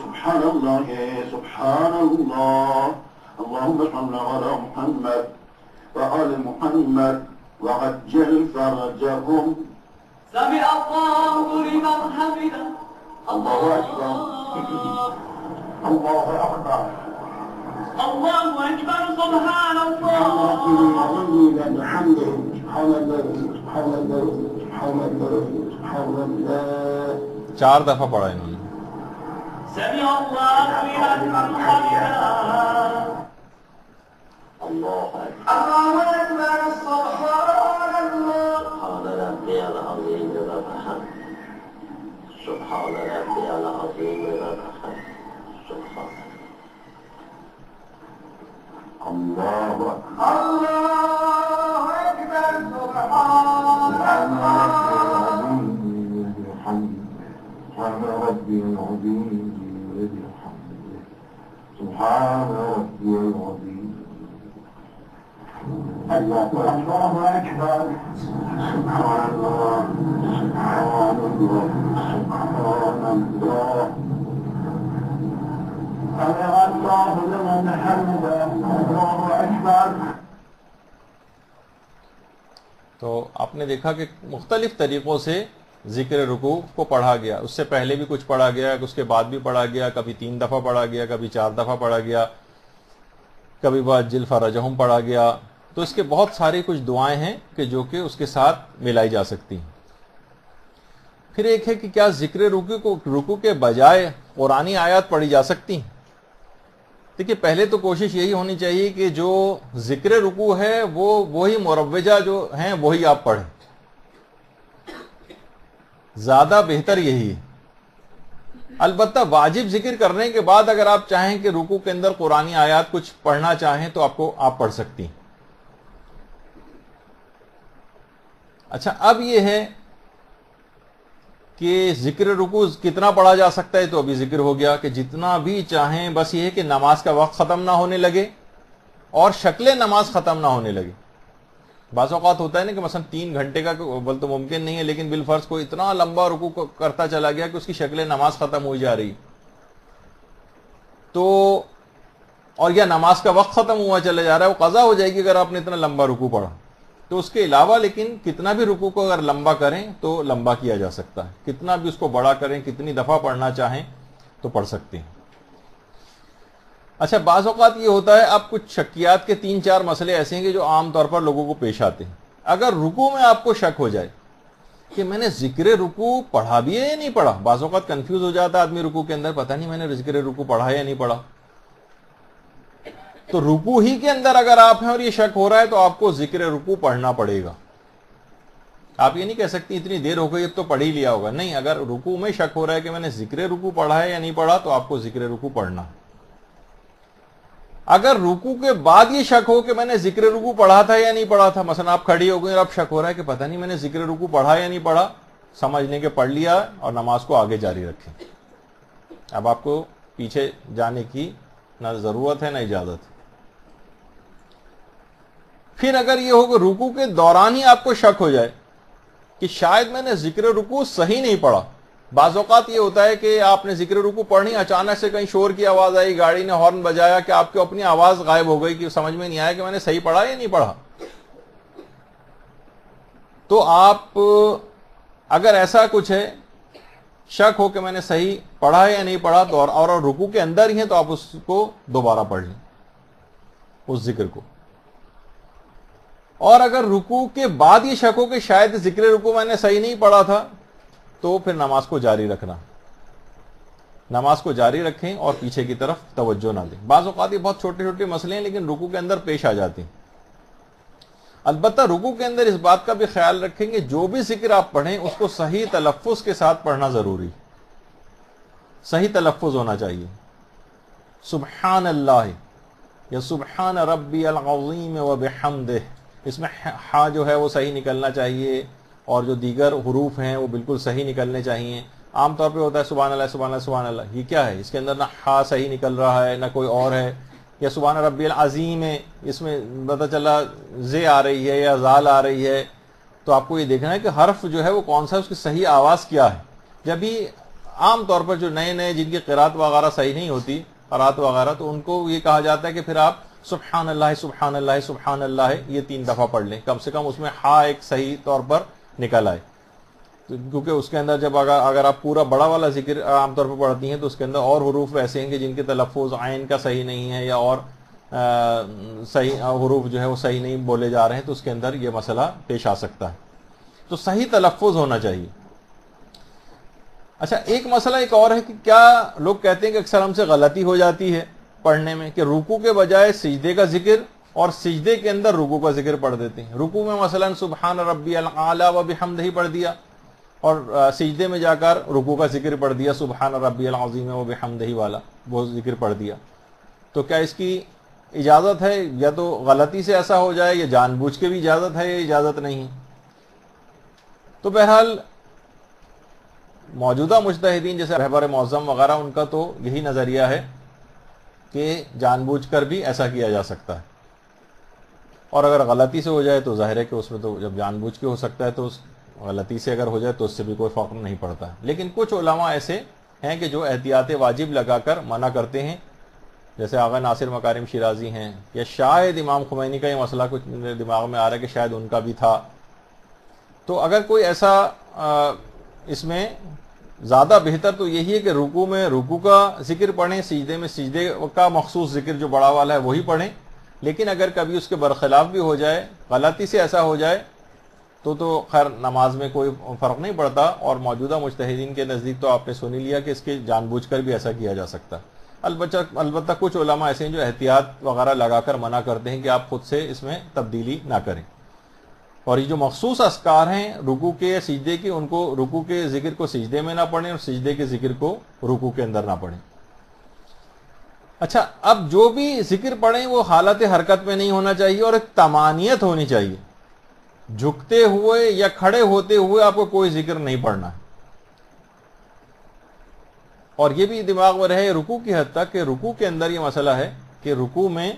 سبحان الله سبحان الله اللهم صل على محمد وآل محمد وعجل فرجهم سمع الله لمن حمده الله أكبر الله أكبر الله أكبر سبحان الله بحمده سبحان الله سبحان الله سبحان الله سبحان الله 4 دفعہ پڑھا انہوں نے. سمع الله لمن حمده الله الله أكبر سبحان الله سبحان ربي العظيم وبحمده سبحان ربي العظيم وبحمده سبحان الله الله أكبر سبحان سبحان ربي العظيم وبحمده سبحان ربي العظيم الله أكبر سبحان الله سبحان الله سبحان الله سمع الله لمن حمده الله أكبر. تو آپ نے دیکھا کہ مختلف طریقوں سے ذکر رکوع کو پڑھا گیا. اس سے پہلے بھی کچھ پڑھا گیا, اس کے بعد بھی پڑھا گیا, کبھی 3 دفعہ پڑھا گیا, کبھی 4 دفعہ پڑھا گیا, کبھی وعجل فرجہم پڑھا گیا. تو اس کے بہت ساری کچھ دعائیں ہیں کہ جو کہ اس کے ساتھ ملائی جا سکتی ہیں. پھر ایک ہے کہ کیا ذکر رکوع کے بجائے قرآنی آیات پڑھی جا سکتی ہیں؟ دیکھیے, پہلے تو کوشش یہی ہونی چاہیے کہ جو ذکر رکوع ہے وہ وہی مروجہ جو ہیں وہی آپ پڑھیں. زیادہ بہتر یہی ہے. البتہ واجب ذکر کرنے کے بعد اگر آپ چاہیں کہ رکوع کے اندر قرآنی آیات کچھ پڑھنا چاہیں تو آپ پڑھ سکتی ہیں. اچھا, اب یہ ہے کہ ذکر رکوع کتنا پڑھا جا سکتا ہے. تو ابھی ذکر ہو گیا کہ جتنا بھی چاہیں, بس یہ ہے کہ نماز کا وقت ختم نہ ہونے لگے اور شکل نماز ختم نہ ہونے لگے. بعض اوقات ہوتا ہے نا کہ مثلا 3 گھنٹے کا بل تو ممکن نہیں ہے, لیکن بالفرض کو اتنا لمبا رکوع کرتا چلا گیا کہ اس کی شکل نماز ختم ہوئی جا رہی, تو اور یا نماز کا وقت ختم ہوا چلا جا رہا ہے, وہ قضا ہو جائے گی اگر آپ نے اتنا لمبا رکوع پڑھا. تو اس کے علاوہ لیکن کتنا بھی رکوع کو اگر لمبا کریں تو لمبا کیا جا سکتا ہے, کتنا بھی اس کو بڑا کریں, کتنی دفعہ پڑھنا چاہیں تو پڑھ سکتے ہیں. اچھا بعض اوقات یہ ہوتا ہے اب کچھ شکیات کے 3-4 مسئلے ایسے ہیں کہ جو عام طور پر لوگوں کو پیش آتے ہیں. اگر رکوع میں آپ کو شک ہو جائے کہ میں نے ذکر رکوع پڑھا بھی ہے یا نہیں پڑھا, بعض اوقات کنفیوز ہو جاتا ہے آدمی رکوع کے اندر, پتہ نہیں میں نے ذکر رکوع پڑھا ہے یا نہیں پڑھا. تو رکوع ہی کے اندر اگر آپ ہیں اور یہ شک ہو رہا ہے تو آپ کو ذکر رکوع پڑھنا پڑے گا. آپ یہ نہیں کہہ سکتی اتنی دیر ہو گئی اب تو پڑھ ہی لیا ہوگا, نہیں, اگر رکوع میں شک ہو رہا ہے کہ میں نے ذکر رکوع پڑھا ہے یا نہیں پڑھا تو آپ کو ذکر رکوع پڑھنا. اگر رکوع کے بعد یہ شک ہو کہ میں نے ذکر رکوع پڑھا تھا یا نہیں پڑھا تھا, مثلا آپ کھڑی ہو گئی اور اب شک ہو رہا ہے کہ پتہ نہیں میں نے ذکر رکوع پڑھا یا نہیں پڑھا, سمجھ لیں کہ پڑھ لیا اور نماز کو آگے جاری رکھیں. اب آپ کو پیچھے جانے کی نہ ضرورت ہے نہ اجازت. پھر اگر یہ ہو کہ رکوع کے دوران ہی آپ کو شک ہو جائے کہ شاید میں نے ذکر رکوع صحیح نہیں پڑھا, بعض اوقات یہ ہوتا ہے کہ آپ نے ذکر رکوع پڑھنی, اچانک سے کہیں شور کی آواز آئی, گاڑی نے ہارن بجایا کہ آپ کی اپنی آواز غائب ہو گئی کہ سمجھ میں نہیں آیا کہ میں نے صحیح پڑھا یا نہیں پڑھا. تو آپ اگر ایسا کچھ ہے, شک ہو کہ میں نے صحیح پڑھا ہے یا نہیں پڑھا تو اور رکوع کے اندر ہی ہیں تو آپ اس کو دوبارہ پڑھ لیں اس ذکر کو. اور اگر رکوع کے بعد یہ شک ہو کہ شاید ذکر رکوع میں نے صحیح نہیں پڑھا تھا تو پھر نماز کو جاری رکھنا, نماز کو جاری رکھیں اور پیچھے کی طرف توجہ نہ دیں. بعض اوقات یہ بہت چھوٹے چھوٹے مسئلے ہیں لیکن رکوع کے اندر پیش آ جاتے ہیں. البتہ رکوع کے اندر اس بات کا بھی خیال رکھیں کہ جو بھی ذکر آپ پڑھیں اس کو صحیح تلفظ کے ساتھ پڑھنا ضروری, صحیح تلفظ ہونا چاہیے. سبحان اللہ یا سبحان ربی العظیم وبحمدہ, اس میں ہا جو ہے وہ صحیح نکلنا چاہیے اور جو دیگر حروف ہیں وہ بالکل صحیح نکلنے چاہیے. عام طور پہ ہوتا ہے سبحان اللہ سبحان اللہ سبحان اللہ, یہ کیا ہے, اس کے اندر نہ ہا صحیح نکل رہا ہے نہ کوئی اور ہے. یا سبحان ربی العظیم ہے, اس میں پتہ چلا زے آ رہی ہے یا زال آ رہی ہے, تو آپ کو یہ دیکھنا ہے کہ حرف جو ہے وہ کون سا ہے, اس کی صحیح آواز کیا ہے. جب بھی عام طور پر جو نئے نئے جن کی قرات وغیرہ صحیح نہیں ہوتی, قرات وغیرہ, تو ان کو یہ کہا جاتا ہے کہ پھر آپ سبحان اللہ سبحان اللہ سبحان اللہ یہ 3 دفعہ پڑھ لیں, کم سے کم اس میں ہا ایک صحیح طور پر نکل آئے. کیونکہ اس کے اندر جب اگر آپ پورا بڑا والا ذکر عام طور پر پڑھتی ہیں تو اس کے اندر اور حروف ایسے ہیں کہ جن کے تلفظ عین کا صحیح نہیں ہے یا اور صحیح حروف جو ہے وہ صحیح نہیں بولے جا رہے ہیں, تو اس کے اندر یہ مسئلہ پیش آ سکتا ہے. تو صحیح تلفظ ہونا چاہیے. اچھا ایک مسئلہ ایک اور ہے کہ کیا لوگ کہتے ہیں کہ اکثر ہم سے غلطی ہو جاتی ہے پڑھنے میں کہ رکوع کے بجائے سجدے کا ذکر اور سجدے کے اندر رکوع کا ذکر پڑھ دیتے ہیں. رکوع میں مثلا سبحان ربی الاعلی وبحمدہ پڑھ دیا اور سجدے میں جا کر رکوع کا ذکر پڑھ دیا سبحان ربی العظیم وبحمدہ والا, وہ ذکر پڑھ دیا. تو کیا اس کی اجازت ہے, یا تو غلطی سے ایسا ہو جائے یا جان بوجھ کے بھی اجازت ہے یا اجازت نہیں؟ تو بہرحال موجودہ مجتہدین جیسے رہبر معظم وغیرہ ان کا تو یہی نظریہ ہے کہ جان بوجھ کر بھی ایسا کیا جا سکتا ہے, اور اگر غلطی سے ہو جائے تو ظاہر ہے کہ اس میں تو جب جان بوجھ کے ہو سکتا ہے تو غلطی سے اگر ہو جائے تو اس سے بھی کوئی فرق نہیں پڑتا. لیکن کچھ علماء ایسے ہیں کہ جو احتیاط واجب لگا کر منع کرتے ہیں, جیسے آغا ناصر مکارم شیرازی ہیں, یا شاید امام خمینی کا یہ مسئلہ کچھ میرے دماغ میں آ رہا ہے کہ شاید ان کا بھی تھا. تو اگر کوئی ایسا اس میں زیادہ بہتر تو یہی ہے کہ رکوع میں رکوع کا ذکر پڑھیں, سجدے میں سجدے کا مخصوص ذکر جو بڑا والا ہے وہی پڑھیں. لیکن اگر کبھی اس کے برخلاف بھی ہو جائے, غلطی سے ایسا ہو جائے تو خیر نماز میں کوئی فرق نہیں پڑتا, اور موجودہ مجتہدین کے نزدیک تو آپ نے سن لیا کہ اس کے جان بوجھ کر بھی ایسا کیا جا سکتا. البتہ کچھ علماء ایسے ہیں جو احتیاط وغیرہ لگا کر منع کرتے ہیں کہ آپ خود سے اس میں تبدیلی نہ کریں. اور یہ جو مخصوص اذکار ہیں رکوع کے سجدے کے, ان کو رکوع کے ذکر کو سجدے میں نہ پڑھیں اور سجدے کے ذکر کو رکوع کے اندر نہ پڑھیں. اچھا اب جو بھی ذکر پڑھیں وہ حالت حرکت میں نہیں ہونا چاہیے اور ایک طمانیت ہونی چاہیے. جھکتے ہوئے یا کھڑے ہوتے ہوئے آپ کو کوئی ذکر نہیں پڑھنا ہے. اور یہ بھی دماغ میں رہے رکوع کی حد تک کہ رکوع کے اندر یہ مسئلہ ہے کہ رکوع میں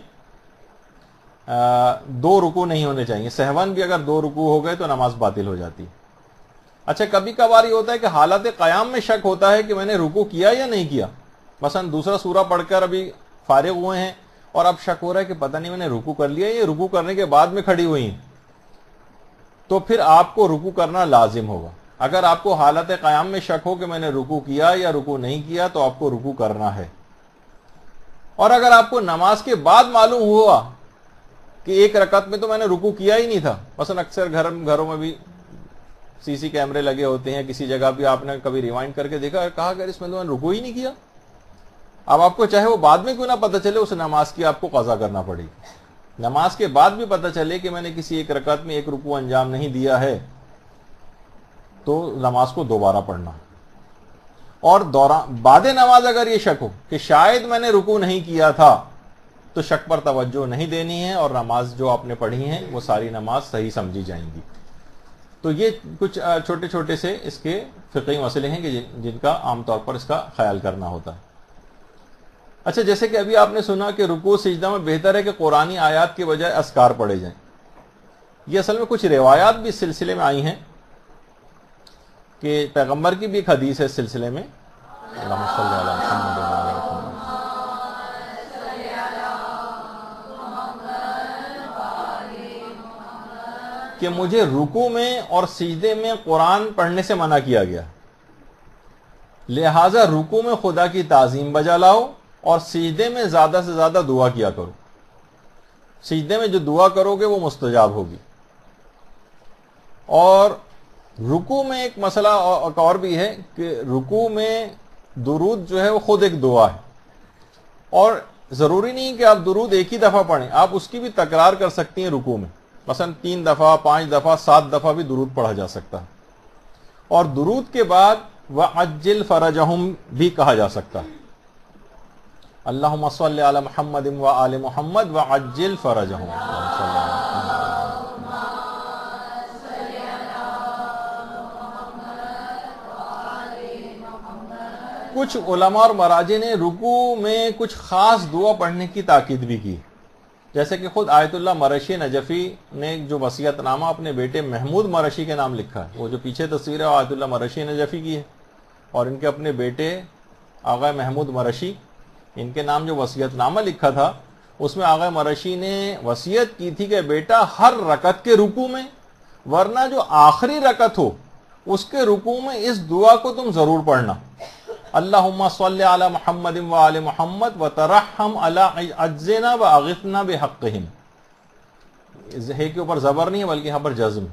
2 رکوع نہیں ہونے چاہیے. سہون بھی اگر 2 رکوع ہو گئے تو نماز باطل ہو جاتی. اچھا کبھی کبھار یہ ہوتا ہے کہ حالت قیام میں شک ہوتا ہے کہ میں نے رکوع کیا یا نہیں کیا. مثلا دوسرا سورہ پڑھ کر ابھی فارغ ہوئے ہیں اور اب شک ہو رہا ہے کہ پتہ نہیں میں نے رکوع کر لیا, یہ رکوع کرنے کے بعد میں کھڑی ہوئی ہیں, تو پھر آپ کو رکوع کرنا لازم ہوگا. اگر آپ کو حالت قیام میں شک ہو کہ میں نے رکوع کیا یا رکوع نہیں کیا تو آپ کو رکوع کرنا ہے. اور اگر آپ کو نماز کے بعد معلوم ہوا کہ ایک رکعت میں تو میں نے رکوع کیا ہی نہیں تھا، مثلا اکثر گھروں میں بھی سی سی کیمرے لگے ہوتے ہیں، کسی جگہ بھی آپ نے کبھی ریوائنڈ کر کے دیکھا، کہا اگر اس میں تو میں نے رکوع ہی نہیں کیا، اب آپ کو چاہے وہ بعد میں کیوں نہ پتہ چلے، اس نماز کی آپ کو قضا کرنا پڑے گی۔ نماز کے بعد بھی پتہ چلے کہ میں نے کسی ایک رکعت میں ایک رکوع انجام نہیں دیا ہے تو نماز کو دوبارہ پڑھنا، اور بعد نماز اگر یہ شک ہو کہ شاید میں نے رکوع نہیں کیا تھا تو شک پر توجہ نہیں دینی ہے، اور نماز جو آپ نے پڑھی ہیں وہ ساری نماز صحیح سمجھی جائیں گی۔ تو یہ کچھ چھوٹے چھوٹے سے اس کے فقہی مسئلے ہیں کہ جن کا عام طور پر اس کا خیال کرنا ہوتا ہے۔ اچھا، جیسے کہ ابھی آپ نے سنا کہ رکوع سجدہ میں بہتر ہے کہ قرآنی آیات کے بجائے اذکار پڑھے جائیں، یہ اصل میں کچھ روایات بھی اس سلسلے میں آئی ہیں کہ پیغمبر کی بھی ایک حدیث ہے اس سلسلے میں، اللہم صلی علی محمد و علی محمد، کہ مجھے رکوع میں اور سجدے میں قرآن پڑھنے سے منع کیا گیا، لہذا رکوع میں خدا کی تعظیم بجا لاؤ اور سجدے میں زیادہ سے زیادہ دعا کیا کرو، سجدے میں جو دعا کرو گے وہ مستجاب ہوگی۔ اور رکوع میں ایک مسئلہ اور بھی ہے کہ رکوع میں درود جو ہے وہ خود ایک دعا ہے، اور ضروری نہیں کہ آپ درود ایک ہی دفعہ پڑھیں، آپ اس کی بھی تکرار کر سکتی ہیں رکوع میں، مثلا 3 دفعہ 5 دفعہ 7 دفعہ بھی درود پڑھا جا سکتا ہے، اور درود کے بعد وَعَجِّلْ فَرَجَهُمْ بھی کہا جا سکتا ہے، اللہم صلی علی محمد وآل محمد وعجل فرجہم۔ کچھ علماء اور مراجع نے رکوع میں کچھ خاص دعا پڑھنے کی تاکید بھی کی، جیسے کہ خود آیت اللہ مرشی نجفی نے جو وصیت نامہ اپنے بیٹے محمود مرشی کے نام لکھا ہے، وہ جو پیچھے تصویر ہے آیت اللہ مرشی نجفی کی ہے، اور ان کے اپنے بیٹے آغا محمود مرشی، ان کے نام جو وصیت نامہ لکھا تھا اس میں آغا مرشی نے وصیت کی تھی کہ بیٹا ہر رکعت کے رکوع میں، ورنہ جو آخری رکعت ہو اس کے رکوع میں اس دعا کو تم ضرور پڑھنا، اللہم صلی علی محمد وآل محمد وترحم علی اجزنا واغثنا بحقہم، ہے کے اوپر زبر نہیں ہے بلکہ یہاں پر جزم،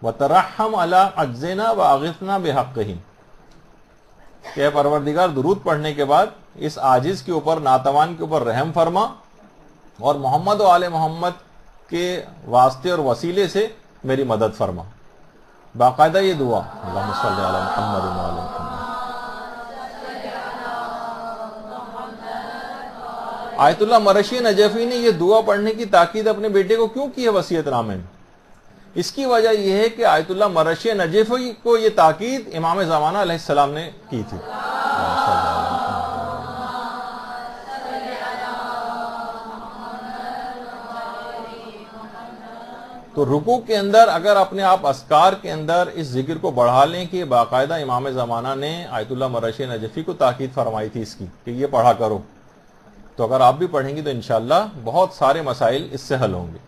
وترحم علی اجزنا واغثنا بحقہم، کہ اے پروردگار درود پڑھنے کے بعد اس عاجز کے اوپر، ناتوان کے اوپر رحم فرما، اور محمد و آل محمد کے واسطے اور وسیلے سے میری مدد فرما۔ باقاعدہ یہ دعا، اللہم صلی علی محمد و آل محمد۔ آیت اللہ مرشی نجفی نے یہ دعا پڑھنے کی تاکید اپنے بیٹے کو کیوں کی ہے وصیت نامے میں؟ اس کی وجہ یہ ہے کہ آیت اللہ مرشی نجفی کو یہ تاکید امام زمانہ علیہ السلام نے کی تھی۔ تو رکوع کے اندر اگر اپنے آپ اذکار کے اندر اس ذکر کو بڑھا لیں کہ باقاعدہ امام زمانہ نے آیت اللہ مرشی نجفی کو تاکید فرمائی تھی اس کی کہ یہ پڑھا کرو، تو اگر آپ بھی پڑھیں گی تو انشاءاللہ بہت سارے مسائل اس سے حل ہوں گے۔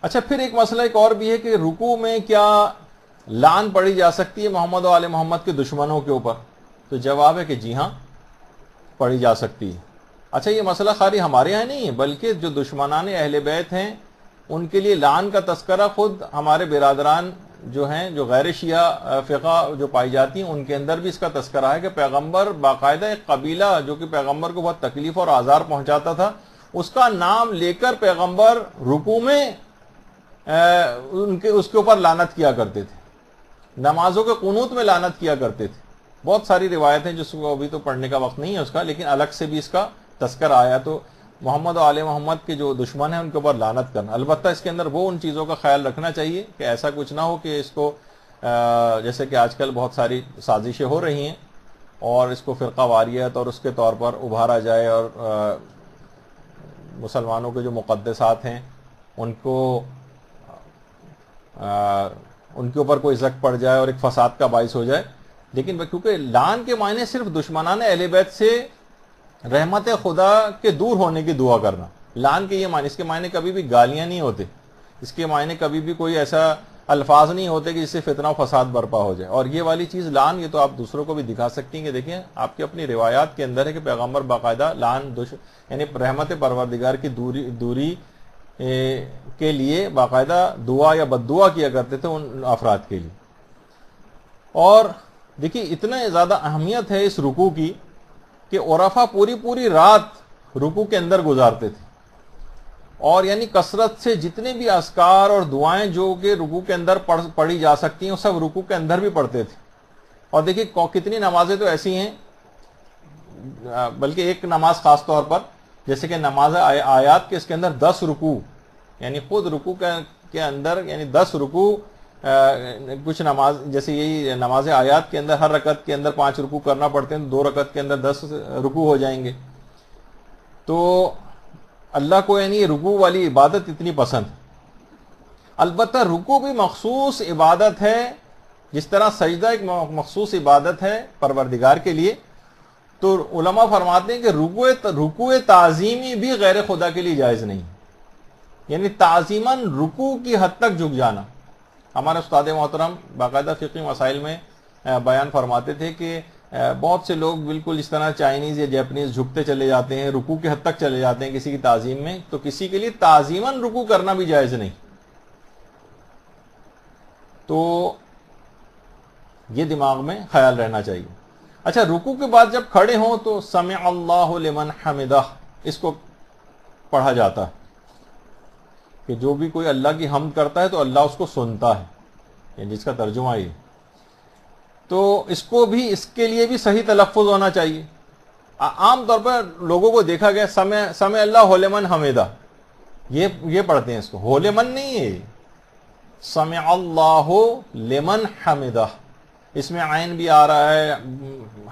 اچھا، پھر ایک مسئلہ ایک اور بھی ہے کہ رکوع میں کیا لعن پڑھی جا سکتی ہے محمد و آل محمد کے دشمنوں کے اوپر؟ تو جواب ہے کہ جی ہاں، پڑھی جا سکتی ہے۔ اچھا، یہ مسئلہ خالی ہمارے یہاں نہیں ہے بلکہ جو دشمنان اہل بیت ہیں ان کے لیے لعن کا تذکرہ خود ہمارے برادران جو ہیں، جو غیر شیعہ فقہ جو پائی جاتی ہیں، ان کے اندر بھی اس کا تذکرہ ہے کہ پیغمبر باقاعدہ ایک قبیلہ جو کہ پیغمبر کو بہت تکلیف اور آزار پہنچاتا تھا، اس کا نام لے کر پیغمبر رکوع میں اس کے اوپر لعنت کیا کرتے تھے، نمازوں کے قنوت میں لعنت کیا کرتے تھے۔ بہت ساری روایت ہیں جس کو ابھی تو پڑھنے کا وقت نہیں ہے اس کا، لیکن الگ سے بھی اس کا تذکرہ آیا۔ تو محمد و آل محمد کے جو دشمن ہیں ان کے اوپر لعنت کرنا، البتہ اس کے اندر وہ ان چیزوں کا خیال رکھنا چاہیے کہ ایسا کچھ نہ ہو کہ اس کو جیسے کہ آج کل بہت ساری سازشیں ہو رہی ہیں اور اس کو فرقہ واریت اور اس کے طور پر ابھارا جائے، اور مسلمانوں کے جو مقدسات ہیں ان کے اوپر کوئی زک پڑ جائے اور ایک فساد کا باعث ہو جائے۔ لیکن کیونکہ لعن کے معنی صرف دشمنان اہل بیت سے رحمت خدا کے دور ہونے کی دعا کرنا، لعن کے یہ معنی، اس کے معنی کبھی بھی گالیاں نہیں ہوتے، اس کے معنی کبھی بھی کوئی ایسا الفاظ نہیں ہوتے کہ جس سے فتنہ و فساد برپا ہو جائے. اور یہ والی چیز لعن، یہ تو آپ دوسروں کو بھی دکھا سکتی ہیں کہ دیکھیں آپ کی اپنی روایات کے اندر ہے کہ پیغمبر باقاعدہ لعن یعنی رحمت پروردگار کی دوری کے لیے باقاعدہ دعا یا بد دعا کیا کرتے تھے ان افراد کے لیے. اور دیکھیے اتنا زیادہ اہمیت ہے اس رکوع کی کہ عرفہ پوری رات رکوع کے اندر گزارتے تھے، اور یعنی کثرت سے جتنے بھی اذکار اور دعائیں جو کہ رکوع کے اندر پڑھی جا سکتی ہیں وہ سب رکوع کے اندر بھی پڑھتے تھے. اور دیکھیے کتنی نمازیں تو ایسی ہیں، بلکہ ایک نماز خاص طور پر جیسے کہ نماز آیات کے، اس کے اندر 10 رکوع، یعنی خود رکوع کے اندر یعنی 10 رکوع. کچھ نماز جیسے یہی نماز آیات کے اندر ہر رکعت کے اندر 5 رکوع کرنا پڑتے ہیں، 2 رکعت کے اندر 10 رکوع ہو جائیں گے. تو اللہ کو یعنی رکوع والی عبادت اتنی پسند. البتہ رکوع بھی مخصوص عبادت ہے، جس طرح سجدہ ایک مخصوص عبادت ہے پروردگار کے لیے. تو علماء فرماتے ہیں کہ رکوع تعظیمی بھی غیر خدا کے لیے جائز نہیں، یعنی تعظیماً رکوع کی حد تک جھک جانا. ہمارے استاد محترم باقاعدہ فقہی مسائل میں بیان فرماتے تھے کہ بہت سے لوگ بالکل اس طرح چائنیز یا جیپنیز جھکتے چلے جاتے ہیں، رکوع کی حد تک چلے جاتے ہیں کسی کی تعظیم میں. تو کسی کے لیے تعظیماً رکوع کرنا بھی جائز نہیں. تو یہ دماغ میں خیال رہنا چاہیے. اچھا، رکوع کے بعد جب کھڑے ہوں تو سمع اللہ لمن حمدہ اس کو پڑھا جاتا ہے کہ جو بھی کوئی اللہ کی حمد کرتا ہے تو اللہ اس کو سنتا ہے، یعنی جس کا ترجمہ یہ. تو اس کو بھی، اس کے لیے بھی صحیح تلفظ ہونا چاہیے. عام طور پر لوگوں کو دیکھا گیا سمع اللہ لمن حمدہ یہ پڑھتے ہیں، اس کو ہو لمن نہیں ہے، سمع اللہ لمن حمدہ. اس میں عین بھی آ رہا ہے،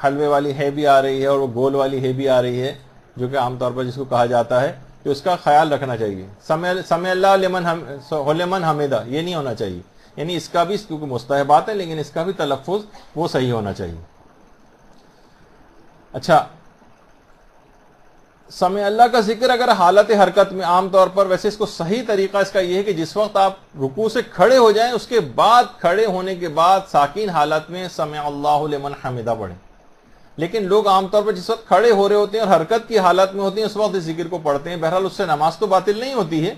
حلوے والی ہے بھی آ رہی ہے، اور وہ گول والی ہے بھی آ رہی ہے، جو کہ عام طور پر جس کو کہا جاتا ہے. تو اس کا خیال رکھنا چاہیے. سمع اللہ لمن حمدہ یہ نہیں ہونا چاہیے، یعنی اس کا بھی کیونکہ مستحبات ہے لیکن اس کا بھی تلفظ وہ صحیح ہونا چاہیے. اچھا، سمع اللہ کا ذکر اگر حالت حرکت میں عام طور پر، ویسے اس کو صحیح طریقہ اس کا یہ ہے کہ جس وقت آپ رکوع سے کھڑے ہو جائیں اس کے بعد، کھڑے ہونے کے بعد ساکین حالت میں سمع اللہ لمن حمدہ پڑھیں. لیکن لوگ عام طور پر جس وقت کھڑے ہو رہے ہوتے ہیں اور حرکت کی حالت میں ہوتے ہیں اس وقت اس ذکر کو پڑھتے ہیں. بہرحال اس سے نماز تو باطل نہیں ہوتی ہے،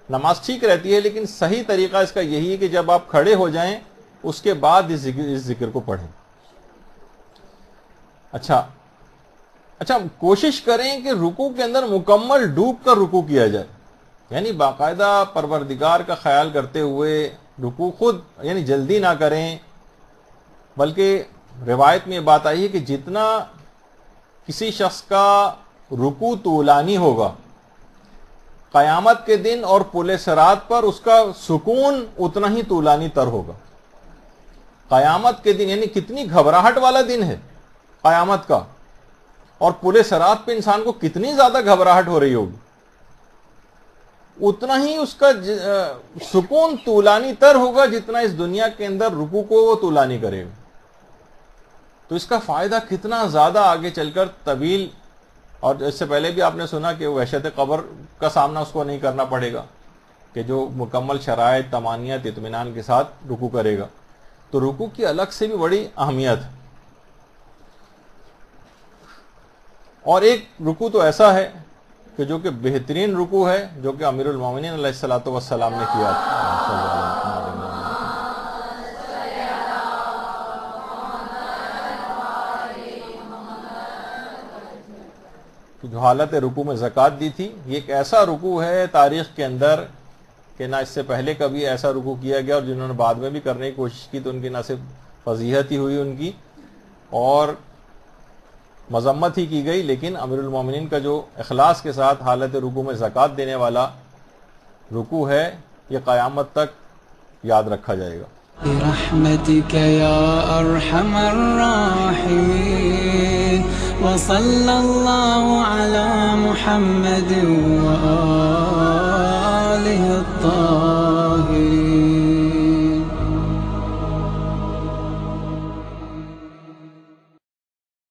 نماز ٹھیک رہتی ہے، لیکن صحیح طریقہ اس کا یہی ہے کہ جب آپ کھڑے ہو جائیں اس کے بعد اس ذکر کو پڑھیں. اچھا کوشش کریں کہ رکوع کے اندر مکمل ڈوب کر رکوع کیا جائے، یعنی باقاعدہ پروردگار کا خیال کرتے ہوئے رکوع خود یعنی جلدی نہ کریں. بلکہ روایت میں یہ بات آئی ہے کہ جتنا کسی شخص کا رکوع طولانی ہوگا قیامت کے دن اور پل صراط پر اس کا سکون اتنا ہی طولانی تر ہوگا. قیامت کے دن یعنی کتنی گھبراہٹ والا دن ہے قیامت کا، اور پل صراط پہ انسان کو کتنی زیادہ گھبراہٹ ہو رہی ہوگی، اتنا ہی اس کا سکون طولانی تر ہوگا جتنا اس دنیا کے اندر رکوع کو وہ طولانی کرے گا. تو اس کا فائدہ کتنا زیادہ آگے چل کر طویل. اور اس سے پہلے بھی آپ نے سنا کہ وحشت قبر کا سامنا اس کو نہیں کرنا پڑے گا، کہ جو مکمل شرائط، طمانینت، اطمینان کے ساتھ رکوع کرے گا. تو رکوع کی الگ سے بھی بڑی اہمیت ہے. اور ایک رکوع تو ایسا ہے کہ جو کہ بہترین رکوع ہے، جو کہ امیر المومنین علیہ الصلوۃ والسلام نے کیا. جو حالت رکوع میں زکوٰۃ دی تھی، یہ ایک ایسا رکوع ہے تاریخ کے اندر کہ نہ اس سے پہلے کبھی ایسا رکوع کیا گیا، اور جنہوں نے بعد میں بھی کرنے کی کوشش کی تو ان کی نہ صرف فضیحت ہی ہوئی ان کی اور مذمت ہی کی گئی، لیکن امیر المومنین کا جو اخلاص کے ساتھ حالت رکوع میں زکوٰۃ دینے والا رکوع ہے، یہ قیامت تک یاد رکھا جائے گا. برحمتك يا أرحم الراحمين وصلى الله على محمد وآله الطاهرين.